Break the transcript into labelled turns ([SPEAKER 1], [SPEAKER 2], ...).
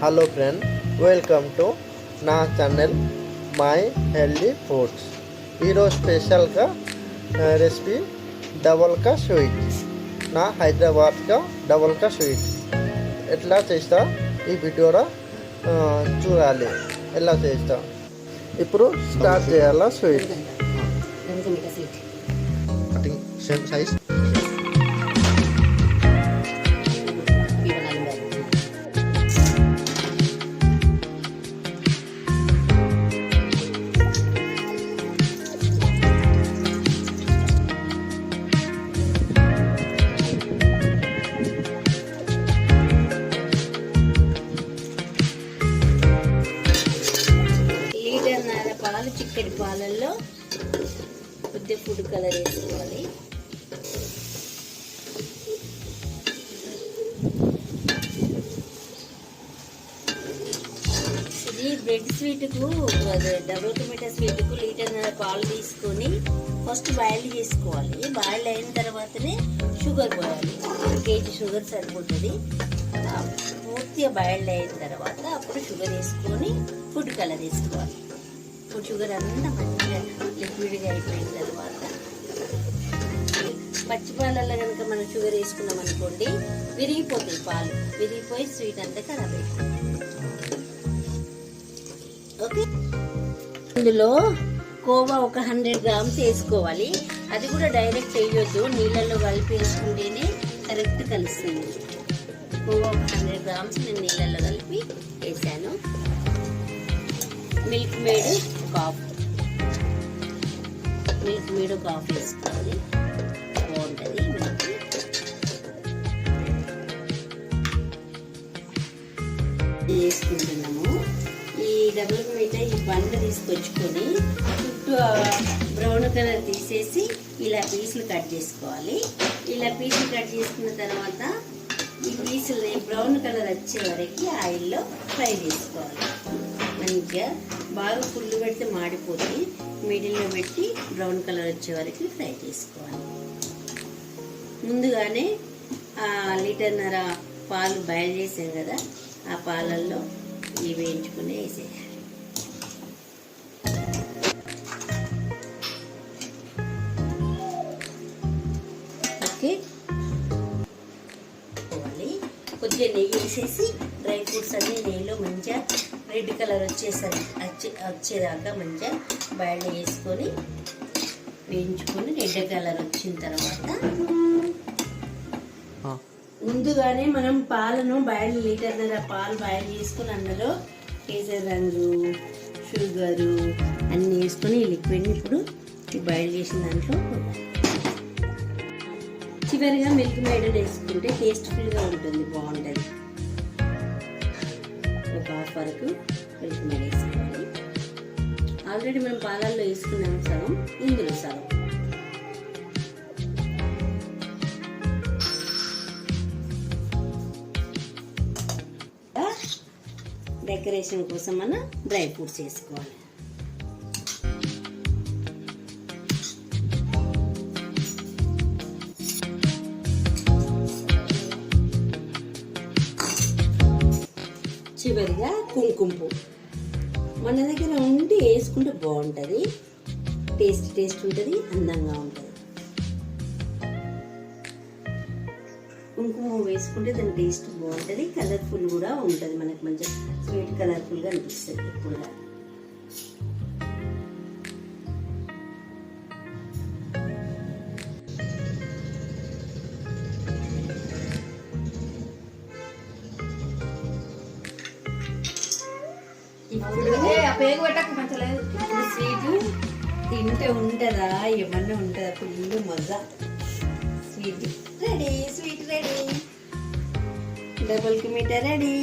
[SPEAKER 1] Hello friend, welcome to నా channel my healthy foods. ఈరోజు స్పెషల్గా రెసిపీ డబల్ కా స్వీట్, నా హైదరాబాద్ కా డబల్ కా స్వీట్ ఎట్లా చేస్తా ఈ వీడియోలో చూడాలి. ఎలా చేస్తా ఇప్పుడు స్టార్ట్ చేయాలా స్వీట్. సేమ్ సైజ్
[SPEAKER 2] పాలు, చిక్కటి పాలల్లో కొద్దిగా ఫుడ్ కలర్ వేసుకోవాలి. ఇది బ్రెడ్ స్వీట్కు, డబుల్ టొమాటో స్వీట్కు లీటర్న్నర పాలు తీసుకొని ఫస్ట్ బాయిల్ చేసుకోవాలి. బాయిల్ అయిన తర్వాతనే షుగర్ పోయాలి. 1 kg షుగర్ సరిపోతుంది. పూర్తిగా బాయిల్ అయిన తర్వాత అప్పుడు షుగర్ వేసుకొని ఫుడ్ కలర్ వేసుకోవాలి. షుగర్ అంతా మంచిగా లిక్విడ్గా అయిపోయిన తర్వాత పచ్చిపాలల్లో కనుక మనం షుగర్ వేసుకున్నాం అనుకోండి, విరిగిపోతాయి పాలు, విరిగిపోయి స్వీట్ అంతా ఖరాబ్ అయిపోతుంది. ఓకే, ఇందులో కోవా ఒక 100 grams వేసుకోవాలి. అది కూడా డైరెక్ట్ వేయొద్దు, నీళ్ళల్లో కలిపి వేసుకుంటేనే కరెక్ట్ కలుస్తుంది. కోవా ఒక 100 grams నేను నీళ్ళల్లో కలిపి వేసాను. మిల్క్ మేడ్ ఒక హాఫ్ వేసుకోవాలి, బాగుంటుంది మిల్క్. వేసుకుంటున్నాము. ఈ డబుల్ మీట ఈ బండ తీసుకొచ్చుకొని చుట్టూ బ్రౌన్ కలర్ తీసేసి ఇలా పీసులు కట్ చేసుకోవాలి. ఇలా పీసులు కట్ చేసుకున్న తర్వాత ఈ పీసులని బ్రౌన్ కలర్ వచ్చే వరకు ఆయిల్లో ఫ్రై చేసుకోవాలి. మంచిగా బాగా ఫుల్ పెడితే మాడిపోతుంది. మిడిల్లో పెట్టి బ్రౌన్ కలర్ వచ్చే వరకు ఫ్రై చేసుకోవాలి. ముందుగానే లీటర్న్నర పాలు బాయిల్ చేసాం కదా, ఆ పాలల్లో ఇవి వేయించుకుని వేసేయాలి. ఓకే, కొద్దిగా నెయ్యి వేసేసి డ్రై ఫ్రూట్స్ అన్ని నెయ్యిలో మంచిగా రెడ్ కలర్ వచ్చేదాకా మంచిగా బాయిల్ వేసుకొని వేయించుకొని రెడ్ కలర్ వచ్చిన తర్వాత ముందుగానే మనం పాలను లీటర్న్నర పాలు బాయిల్ చేసుకొని అందులో కేసరి రంగు, షుగరు అన్నీ వేసుకొని ఈ లిక్విడ్ని ఇప్పుడు బాయిల్ చేసిన దాంట్లో చివరిగా మిల్క్ మేడ్ వేసుకుంటే టేస్ట్ఫుల్గా ఉంటుంది, బాగుంటుంది. ఒక హాఫ్ వరకు మిల్క్ మేడ్ వేసుకోవాలి. ఆల్రెడీ మనం పాలల్లో వేసుకున్నాం సగం, ఇందులో సగం. డెకరేషన్ కోసం మనం డ్రై ఫ్రూట్స్ వేసుకోవాలి. చివరిగా కుంకుమ పువ్వు మన దగ్గర ఉండి వేసుకుంటే బాగుంటుంది, టేస్ట్ ఉంటుంది, అందంగా ఉంటుంది. కుంకుమ పువ్వు వేసుకుంటే దాని టేస్ట్ బాగుంటుంది, కలర్ఫుల్ కూడా ఉంటుంది. మనకు మంచిగా స్వీట్ కలర్ఫుల్గా అనిపిస్తుంది ఎప్పుడుగా. స్వీట్ తింటే ఉంటుందా, ఏమన్నా ఉంటుందా, ఫుల్ మజా. స్వీట్ రెడీ, డబుల్ కి మీఠా రెడీ.